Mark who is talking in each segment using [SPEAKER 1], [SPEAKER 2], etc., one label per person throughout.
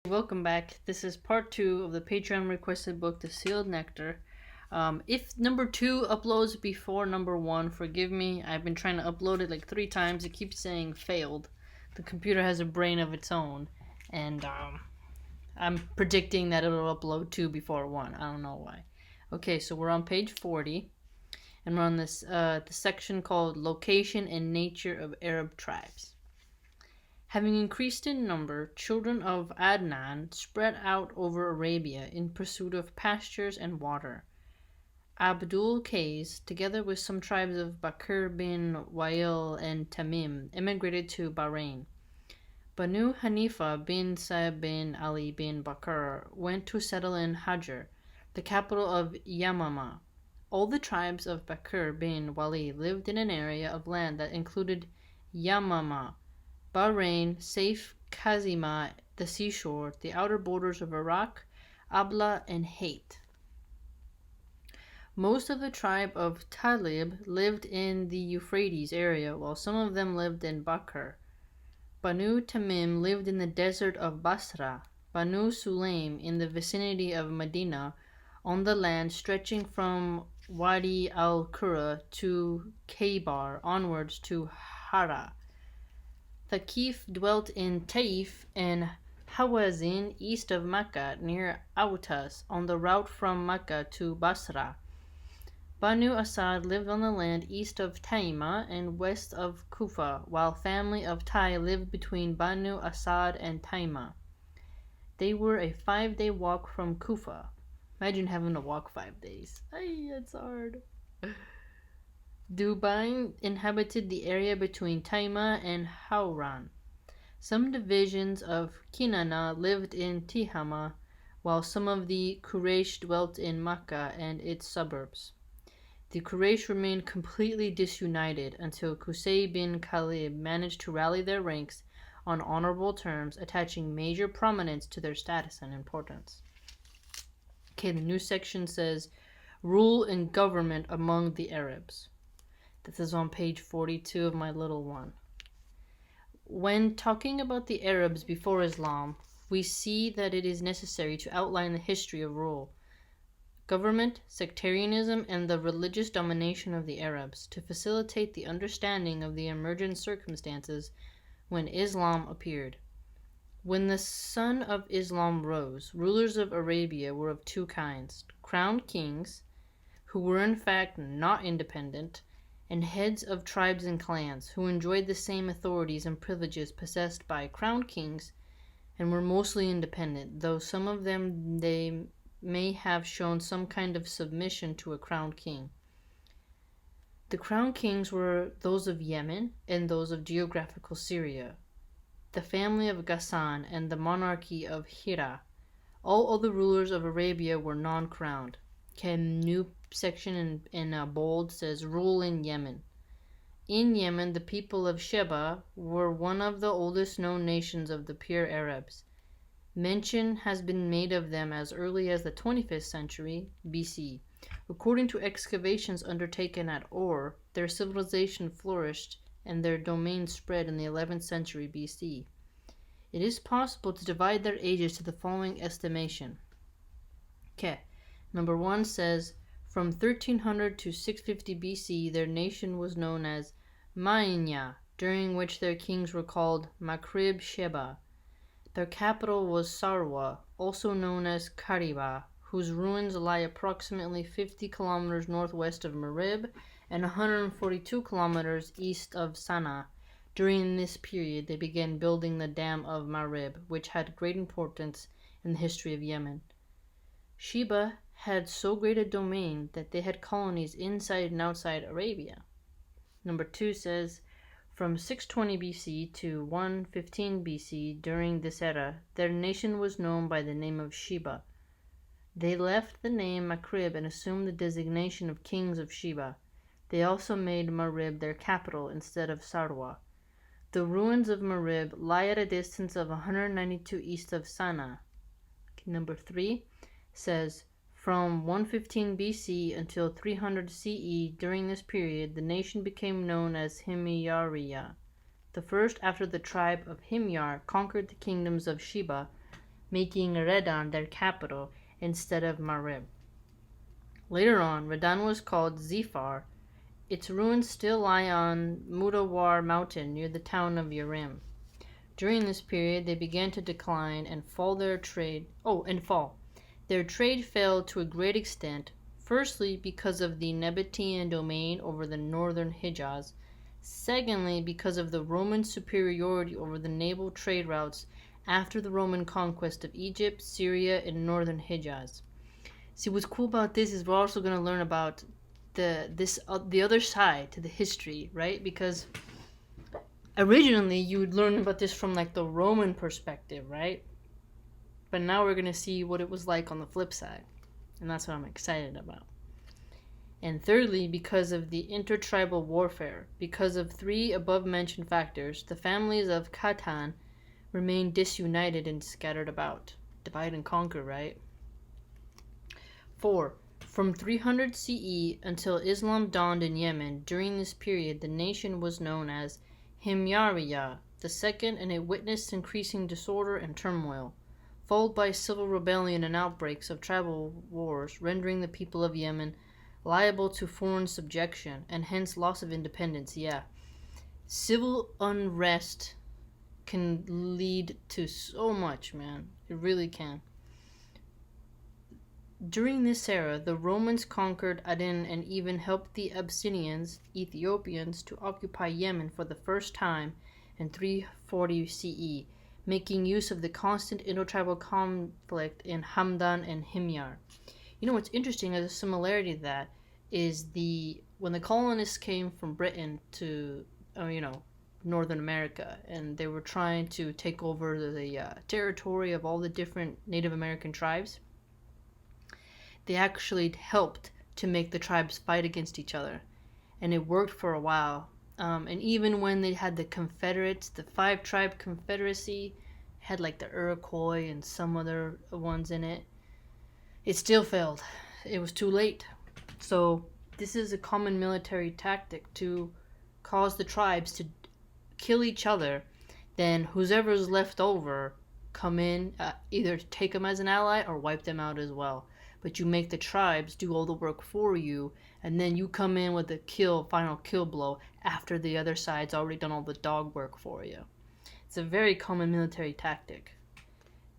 [SPEAKER 1] Welcome back. This is part 2 of the Patreon requested book, The Sealed Nectar. If number 2 uploads before number 1, forgive me. I've been trying to upload it like 3 times. It keeps saying failed. The computer has a brain of its own. And I'm predicting that it'll upload 2 before 1. I don't know why. Okay, so we're on page 40. And we're on this the section called Location and Nature of Arab Tribes. Having increased in number, children of Adnan spread out over Arabia in pursuit of pastures and water. Abdul Qais, together with some tribes of Bakr bin Wail and Tamim, immigrated to Bahrain. Banu Hanifa bin Sa'ib bin Ali bin Bakr went to settle in Hajar, the capital of Yamama. All the tribes of Bakr bin Wali lived in an area of land that included Yamama, Bahrain, Saif, Kazima, the seashore, the outer borders of Iraq, Abla, and Hait. Most of the tribe of Talib lived in the Euphrates area, while some of them lived in Bakr. Banu Tamim lived in the desert of Basra, Banu Sulaim in the vicinity of Medina, on the land stretching from Wadi al-Qura to Khaybar, onwards to Hara. Thaqif dwelt in Taif and Hawazin east of Mecca near Autas on the route from Mecca to Basra. Banu Asad lived on the land east of Taima and west of Kufa, while family of Tai lived between Banu Asad and Taima. They were a 5-day walk from Kufa. Imagine having to walk 5 days. Ay, it's hard. Dubain inhabited the area between Taima and Hauran. Some divisions of Kinana lived in Tihama, while some of the Quraysh dwelt in Makkah and its suburbs. The Quraysh remained completely disunited until Qusay bin Khalid managed to rally their ranks on honorable terms, attaching major prominence to their status and importance. Okay, the new section says, Rule and Government among the Arabs. This is on page 42 of my little one. When talking about the Arabs before Islam, we see that it is necessary to outline the history of rule, government, sectarianism, and the religious domination of the Arabs to facilitate the understanding of the emergent circumstances when Islam appeared. When the sun of Islam rose, rulers of Arabia were of two kinds: crowned kings, who were in fact not independent, and heads of tribes and clans, who enjoyed the same authorities and privileges possessed by crowned kings and were mostly independent, though some of them they may have shown some kind of submission to a crowned king. The crowned kings were those of Yemen and those of geographical Syria, the family of Ghassan and the monarchy of Hira. All other rulers of Arabia were non-crowned. New section in bold says rule in Yemen. In Yemen, the people of Sheba were one of the oldest known nations of the pure Arabs. Mention has been made of them as early as the 25th century BC. According to excavations undertaken at Ur, their civilization flourished and their domain spread in the 11th century BC. It is possible to divide their ages to the following estimation. Okay, number 1 says, from 1300 to 650 BC, their nation was known as Ma'anya, during which their kings were called Makrib Sheba. Their capital was Sarwa, also known as Kariba, whose ruins lie approximately 50 kilometers northwest of Marib and 142 kilometers east of Sana'a. During this period, they began building the Dam of Marib, which had great importance in the history of Yemen. Sheba had so great a domain that they had colonies inside and outside Arabia. Number 2 says, from 620 BC to 115 BC, during this era, their nation was known by the name of Sheba. They left the name Makrib and assumed the designation of kings of Sheba. They also made Marib their capital instead of Sarwa. The ruins of Marib lie at a distance of 192 east of Sana'a. Number 3 says, from 115 BC until 300 CE, during this period, the nation became known as Himyariya. The first after the tribe of Himyar conquered the kingdoms of Sheba, making Redan their capital instead of Marib. Later on, Redan was called Zifar. Its ruins still lie on Mudawar mountain near the town of Yerim. During this period, they began to decline and fall their trade. Their trade failed to a great extent, firstly because of the Nabatean domain over the northern Hijaz, secondly because of the Roman superiority over the naval trade routes after the Roman conquest of Egypt, Syria, and northern Hijaz. See, what's cool about this is we're also going to learn about the other side to the history, right? Because originally you would learn about this from like the Roman perspective, right? But now we're going to see what it was like on the flip side. And that's what I'm excited about. And thirdly, because of the intertribal warfare, because of three above-mentioned factors, the families of Khatan remained disunited and scattered about. Divide and conquer, right? 4. From 300 CE until Islam dawned in Yemen, during this period the nation was known as Himyariya the second, and it witnessed increasing disorder and turmoil, followed by civil rebellion and outbreaks of tribal wars, rendering the people of Yemen liable to foreign subjection, and hence loss of independence. Yeah. Civil unrest can lead to so much, man. It really can. During this era, the Romans conquered Aden and even helped the Abyssinians, Ethiopians, to occupy Yemen for the first time in 340 CE, making use of the constant intertribal conflict in Hamdan and Himyar. You know what's interesting as a similarity to that is when the colonists came from Britain to, Northern America, and they were trying to take over the territory of all the different Native American tribes. They actually helped to make the tribes fight against each other, and it worked for a while. And even when they had the Confederates, the 5-tribe confederacy, had like the Iroquois and some other ones in it, it still failed. It was too late. So this is a common military tactic to cause the tribes to kill each other. Then whoever's left over come in, either take them as an ally or wipe them out as well. But you make the tribes do all the work for you, and then you come in with the final kill blow after the other side's already done all the dog work for you. It's a very common military tactic.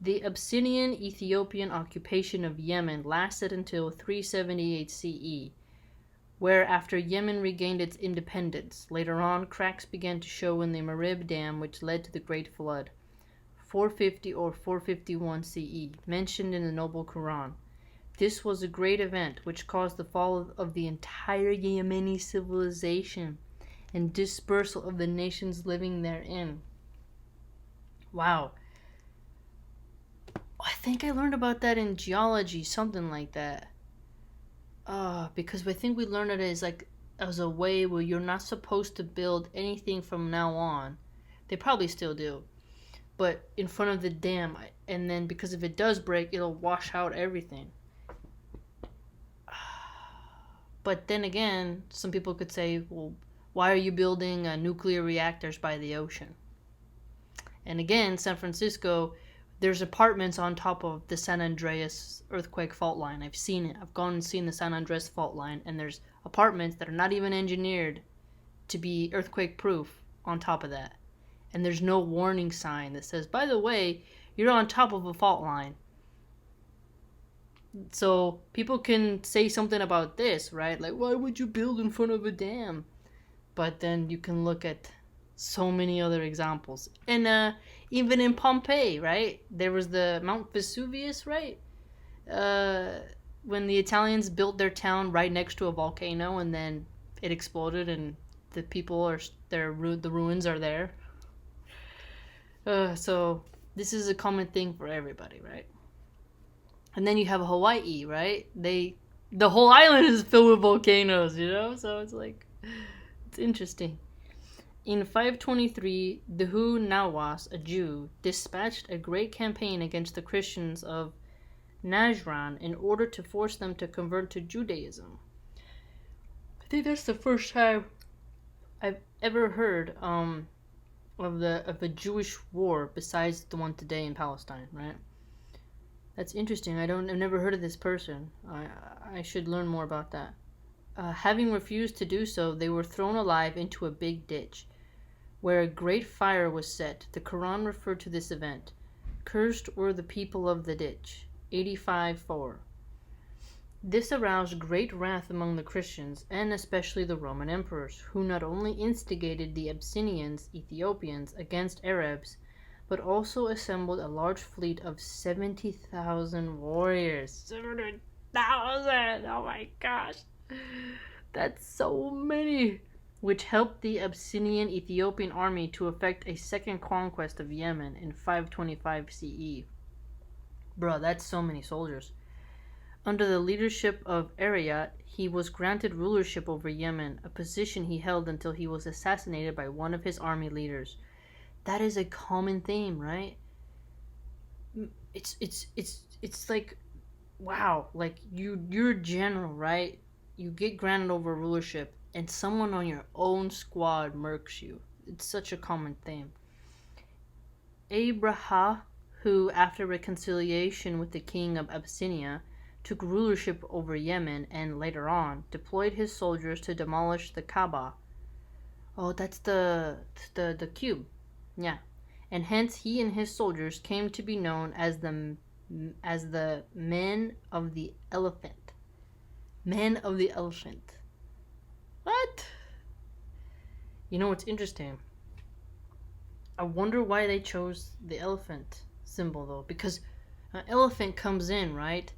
[SPEAKER 1] The Abyssinian-Ethiopian occupation of Yemen lasted until 378 CE, where after Yemen regained its independence. Later on, cracks began to show in the Marib Dam, which led to the Great Flood, 450 or 451 CE, mentioned in the Noble Quran. This was a great event which caused the fall of the entire Yemeni civilization and dispersal of the nations living therein. Wow. I think I learned about that in geology, something like that. Because I think we learned it as a way where you're not supposed to build anything from now on. They probably still do. But in front of the dam, and then because if it does break, it'll wash out everything. But then again, some people could say, well, why are you building nuclear reactors by the ocean? And again, San Francisco, there's apartments on top of the San Andreas earthquake fault line. I've seen it. I've gone and seen the San Andreas fault line, and there's apartments that are not even engineered to be earthquake proof on top of that. And there's no warning sign that says, by the way, you're on top of a fault line. So people can say something about this, right? Like, why would you build in front of a dam? But then you can look at so many other examples. And even in Pompeii, right? There was the Mount Vesuvius, right? When the Italians built their town right next to a volcano, and then it exploded, and the people the ruins are there. So this is a common thing for everybody, right? And then you have Hawaii, right? The whole island is filled with volcanoes, So it's it's interesting. In 523, Dehu Nawas, a Jew, dispatched a great campaign against the Christians of Najran in order to force them to convert to Judaism. I think that's the first time I've ever heard of a Jewish war besides the one today in Palestine, right? That's interesting. I've never heard of this person. I should learn more about that. Having refused to do so, they were thrown alive into a big ditch, where a great fire was set. The Quran referred to this event. Cursed were the people of the ditch. 85:4. This aroused great wrath among the Christians, and especially the Roman emperors, who not only instigated the Abyssinians, Ethiopians, against Arabs, but also assembled a large fleet of 70,000 warriors. 70,000! Oh my gosh! That's so many! Which helped the Abyssinian Ethiopian army to effect a second conquest of Yemen in 525 CE. Bruh, that's so many soldiers. Under the leadership of Ariyat, he was granted rulership over Yemen, a position he held until he was assassinated by one of his army leaders. That is a common theme, right? It's like, wow, like you're a general, right? You get granted over rulership, and someone on your own squad murks you. It's such a common theme. Abraha, who after reconciliation with the king of Abyssinia took rulership over Yemen and later on deployed his soldiers to demolish the Kaaba. Oh, that's the cube. Yeah. And hence he and his soldiers came to be known as the men of the elephant. Men of the elephant. What? You know what's interesting? I wonder why they chose the elephant symbol though, because an elephant comes in, right?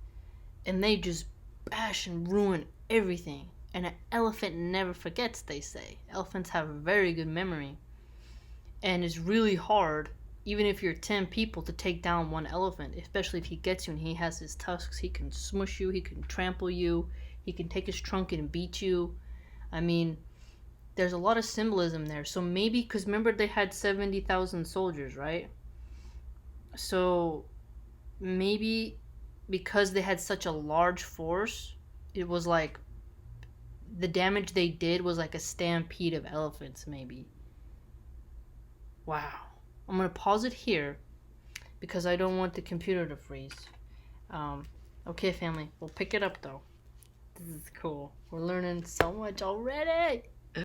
[SPEAKER 1] And they just bash and ruin everything. And an elephant never forgets, they say. Elephants have a very good memory. And it's really hard, even if you're 10 people, to take down one elephant, especially if he gets you and he has his tusks. He can smush you, he can trample you, he can take his trunk and beat you. I mean, there's a lot of symbolism there. So maybe, because remember they had 70,000 soldiers, right? So maybe because they had such a large force, it was like the damage they did was like a stampede of elephants, maybe. Wow. I'm going to pause it here because I don't want the computer to freeze. Okay, family. We'll pick it up, though. This is cool. We're learning so much already.